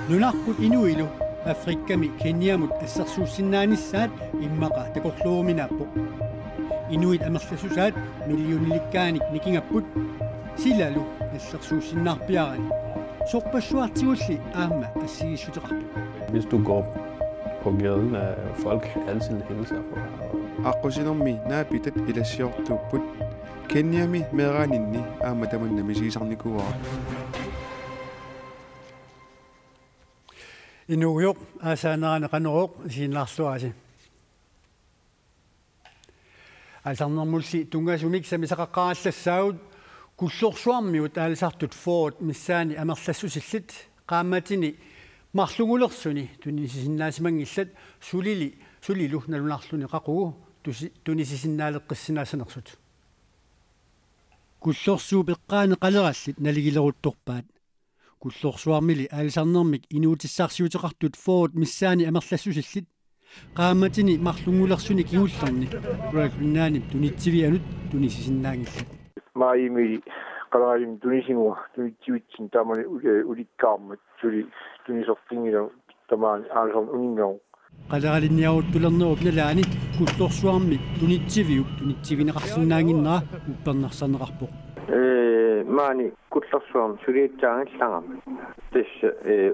Nunarput inuilu Afrikkami Kenyamut assarsuussinnaanissat immaqa takorluuminaappu inuit amerlasusaat millionilikkaanik nikingapput silalu assarsuussinnaarpiarani sorpassuartigulli aamma assigissuteqartu. Hvis du går på gaden, er folk altid hilser på dig. Aqusinermi naapitat ilassiortuupput Kenyami meeraaninni aamma tamannami sigisarnikuara. Inuujoq aasaaneraana qaneroq siinlaarluasi алсарнэрмулли тунгаасумик самисақаққараллассаагут куллорсуармиут аалисартут форд миссаани амерлассусиллит qaammatini марлугулерсуни тунисисиннаасимангиллат сулилу налунарлуни қақугу тунисисиннаалеққиссинаасанерсут куллорсуу пеққаани қалераллит налигилерутторпаат куллорсуармили аалисарнэрмик инуутиссаарсиутеқартут форд миссаани амерлассусиллит qaammatini marlungulerсуни кигуллерни руакуннаани тунитсивианут тунисисиннаангиллат маими қалаалим тунисингуа тунитсивитсин таамани уликкаармат сули тунисортингила тамаани аалсорн унингау қалералинниаруттулернеруп налаани куллорсуарми тунитсивиуп тунитсивинеқарсинаангиннера уппернерсанеқарпоқ маани куллорсуарм сулиитсаангиллангам тис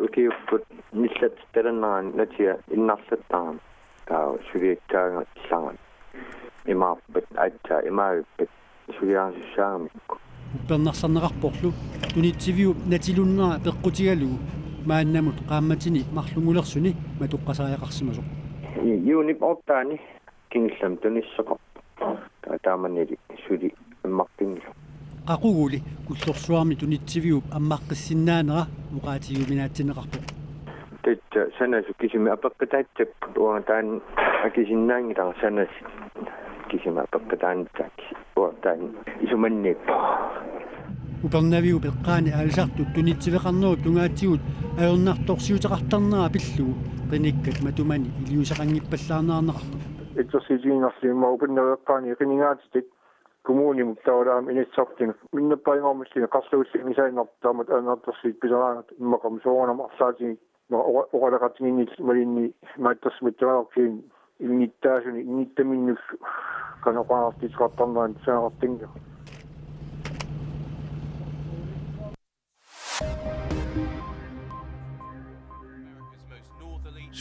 укиуппут миллат тернаан натиа иннарлаттарам таа сулиитсаангиллангам имааппат аатта имаавиппат сулиаансаангамикку уппернерсанеқарпорлу тунитсивиуп натилуннера пеққутигалугу мааннамут qaammatini марлугулерсуни матоққасааяқарсимасоқ юунип ортаани кингиллам туниссоқо тааманнили сули иммартингила qaquguli kullorsuarmi tunitsivиуп аммаққиссиннаанера уqaатигуминаатсинеқарпоқ тэтта санасу кисими апеққатаатсак уатаан акисиннаангилар санас кисими апеққатаанитсаак уатаан исуманниппо упернавиу пеққаани аалисартут тунитсивеқарнеру тунгаатигут аернарторсиутеқартарнера пиллугу қиниккат матумани илиусақангиппаллаарнаарнеқарпу итсерсиигиннарлима упиннереққаани қинингаатитик коммуни муттаулаам инитсортин миннаппаингормуллина қарлууллимисаиннартаамат аанартэрсиит писараанат иммақам соорнам арлаати оqalaqatiginnit малинни мааттэрсмиттараоркиин ингиттаасуни ингиттаминнус канақарартитеқартарнаан саақартинга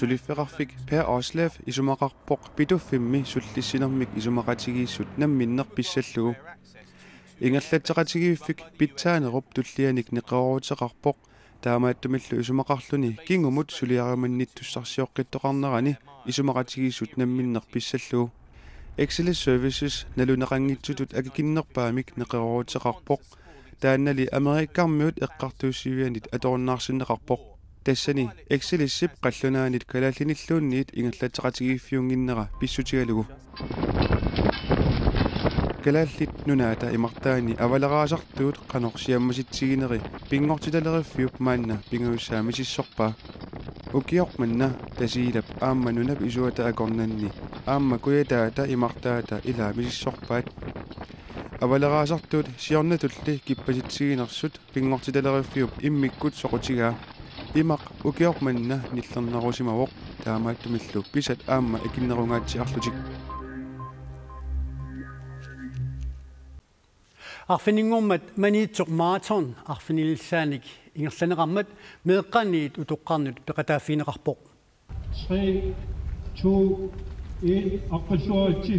Sulifferarfik Per Oslav isumaqarpoq pituffimmi sullissinermik isumaqatigiissut namminner pissallugu ingerlatteqatigiiffik pitsaanerup tullianik neqeruuteqarpoq taamaattumillu isumaqarluni kingumut suliaramannittussarsioqqittoqarnerani isumaqatigiissut namminner pissallugu Excellent Services naluneqanngitsutut akikinnerpaamik neqeruuteqarpoq taannali amerikkarmiut eqqartuussivianit atornaarsinneqarpoq тассани экселиссип қаллунаанит калааллиниллуунниит ингерлатеқатигииффиунгиннера писсутигалугу калааллит нунаата имартаани авалераасартуут канорсиаммаситсигинери пингортиталериффиуп маанна пингауссаамисиссорпаа укиорманна тасиилап аамма нунап исуата акорнанни аамма куятаата имартаата илаамисиссорпаат авалераасартуут сиорнатулли киппаситсигинерсут пингортиталериффиуп иммиккут соқутигаа имақ укиорманна ниллернерусимавоқ таамааттумиллу писат аама акиннерунгаатсиарлутик арфинингормат маниитсоқ маратон арфинилсааник ингерланеқармат меэққаниит утоққарнут пеқатааффинеқарпоқ 3 2 1 аққаллуарти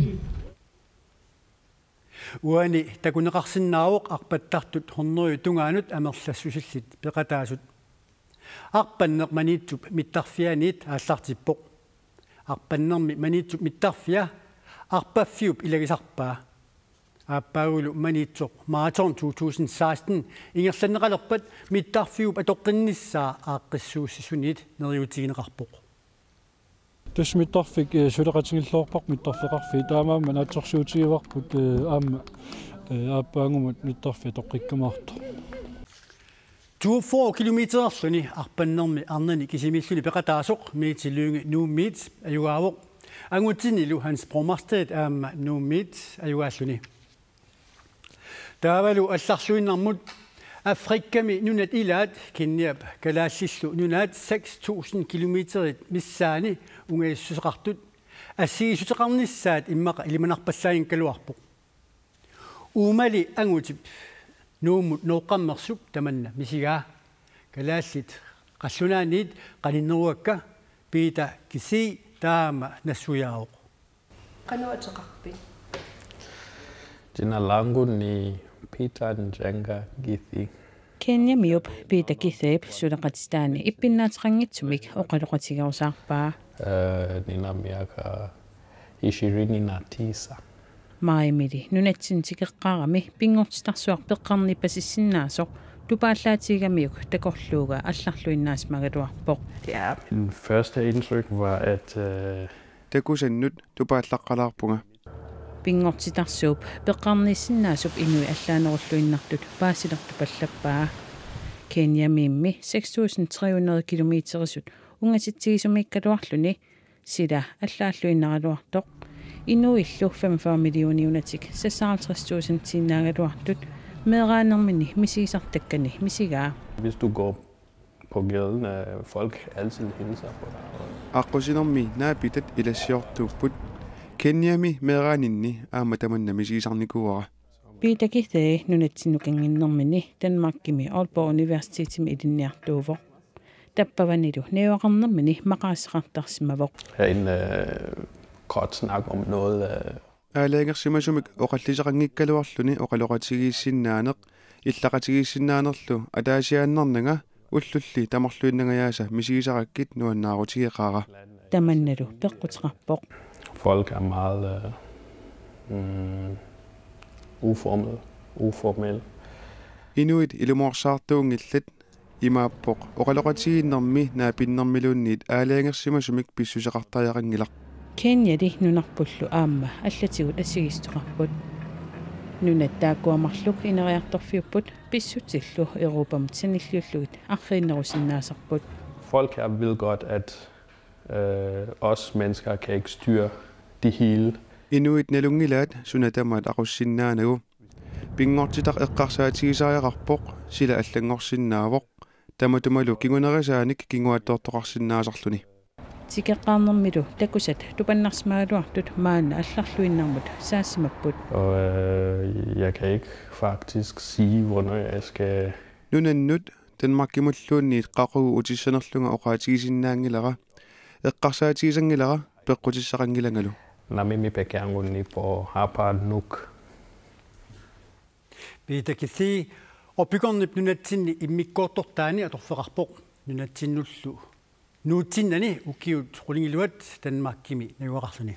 уани такунеқарсиннаавоқ арпаттартут хорнерю тунгаанут амерлассусиллит пеқатаасут арпаннеқ маниитсуп миттарфианиит ааллартиппоқ арпаннерми маниитсуп миттарфиа арпаффиуп илагисарпаа ааппаагулу маниитсоқ маратон 2016 ингерланеқалерпат миттарфиуп атоққинниссаа ааққиссууссисунит нериутигинеқарпоқ тас миттарфик сулеқатингиллоорпақ миттарфеқарфи таамаама наатсорсуутигиварпут аама ааппаангумат миттарфи тоққиккамаарто 24 kilometererluni arpannermi arnani kisimilluni peqataasoq miitilluungi nuummiit ayugaavoq angutinilu Hans Brommerstedt aamma nuummiit ayugaalluni таавалу алларсуиннармут Африкками нунат илаат кинниап калаассиллу нунат 6000 километрит миссаани унгаассусеқартут ассигисутеқарниссаат иммақа илиманарпассаагин калуарпоқ уумали ангутип нууммут ноққаммерсуп таманна мисигаа калаассит қаллунааниит қалиннеруакка пиита киси таама нассуяаоқ кануатеқарпи Jinalangunni Peter Njenga Githi. Kenya miup Peter Githep sulaqatstaani ippinnaataqanngitsumik oqaloqatigarusaarpaa. Nina miaka Ishirini Natisa. Maimili nunatsintigeqqaarami pingortitarsuar peqqarni pasissinnaasuq tupaallaatiigamiuk takorluuga allarluinnaasmagaluarpoq. Ja, min første indtryk var at takusannut tupaallaqqalaarpunga pingortitarsuup peqqarnissinnaasup inui allaanerulluinnartut paasilertupallappaa Kenya mimmi 6300 kilometerisut ungasittigisumikkaluarluni sila allaalluinnaraluartoq inuillu 45 millioniunatik 56.000 tiinaagaluartut meeraanermini misiisartakkani misigaa. Hvis du går på gaden, folk altid hilser på dig. Aqusinermi naapitat ilassiortuupput Kenyami meeraaninni aamatamanna misiisarnikuara. Peter Githep nunatsinnukanginnermini Danmarkimi Aalborg Universitetimi ilinniartuuvoq. Tappavanilu neoqarnermini maqaassaqartarsimavoq. Herinde kort snak om noget. Aalaagersimasumik oqalliseqanngikkaluarluni oqaloqatigiissinaaneq иллақатигииссинааnerlu атаасиааннарнага уллулли тамарлуиннагаяаса мисигисараkkit нуаннаарутигеқаара таманналу пеққутеқарпоқ. Folk er meget uformel. Inuit ilumorsaartuungillat imaappoq oqaloqatigiinnermi naapinnermiluunniit aalaagersimasumik pissuseqartariaqangilaq. Kenyali nunarpullu aamma allatigut assigistoqarput. Nunattaakkuamarluk ineriartorfiupput pissutillu Europamut sanillullugit arriinnerusinnaasarput. Folk her ved godt, at os mennesker kan ikke styre det hele. Inuit nalungilaat sunatamaat aqussinnaanagu pingortitaq eqqarsaatigisaajaqarpoq sila allangorsinnaavoq tamatumalu kingunerisaanik kinguattoortoqarsinnaasarluni. Tikeqqaarnermilu takusat tupannarsimagaluartut maana allarluinnarmut saassimapput. Og jeg kan ikke faktisk sige, hvornår jeg skal. Nunannut Danmarkimulluunniit qaquu utissanerlunga oqaatigisinnaangilara eqqarsaatigisangilara peqqutissaqangilangalu. Mimi peke yangu nipo hapa Nuuk. Peter Githep oppikornip nunatsinni immikkoortortaani atorfeqarpoq nunatsinullu nuutsinnani ukiut qulingiluat Danmarkimi naguaqarluni.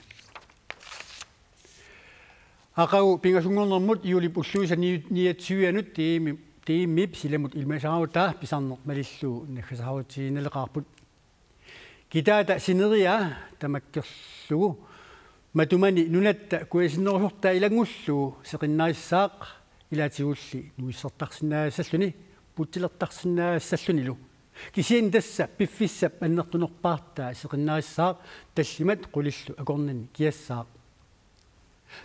Aqagu pingasungornermut iulip ulluisa 29 tiimip silamut ilmasaarutaa pisarner malillu nakkasaarutiinaleqarput. Kitaata sineria tamakkerlugu matumani nunatta kuisinnersortaa ilangullu seqinnarissaaq ilatigulli nuissertarsinnaassalluni puttilertarsinnaassallunilu kisiin tassa piffissap annertunerpaartaa seqinnarissaaq tallimat qulillu akornani kiassaaq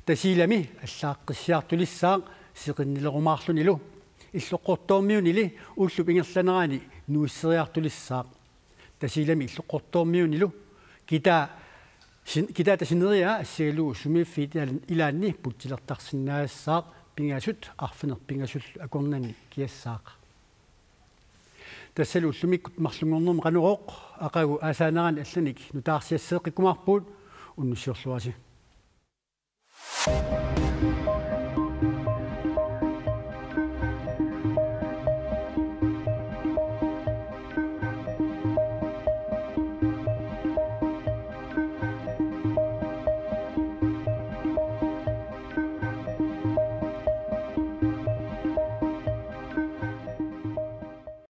tasilami allaaqqisiartulissaaq seqinnilerumaarlunilu иллоққортоормиунили уллуп ингерланерани нуиссериартулиссаақ таsilami иллоққортоормиунилу китаата синериа ассигалуу сумииффит илаанни путсилертарсинаассаақ пингаасут арфинер пингасуллу акорнани киассаақ тассалу уллумиккут марлунгорнерм qanуроқ ақагу аасаанерани алланик нутаарсиассеэққиккумаарпуут уннуссиорлуаси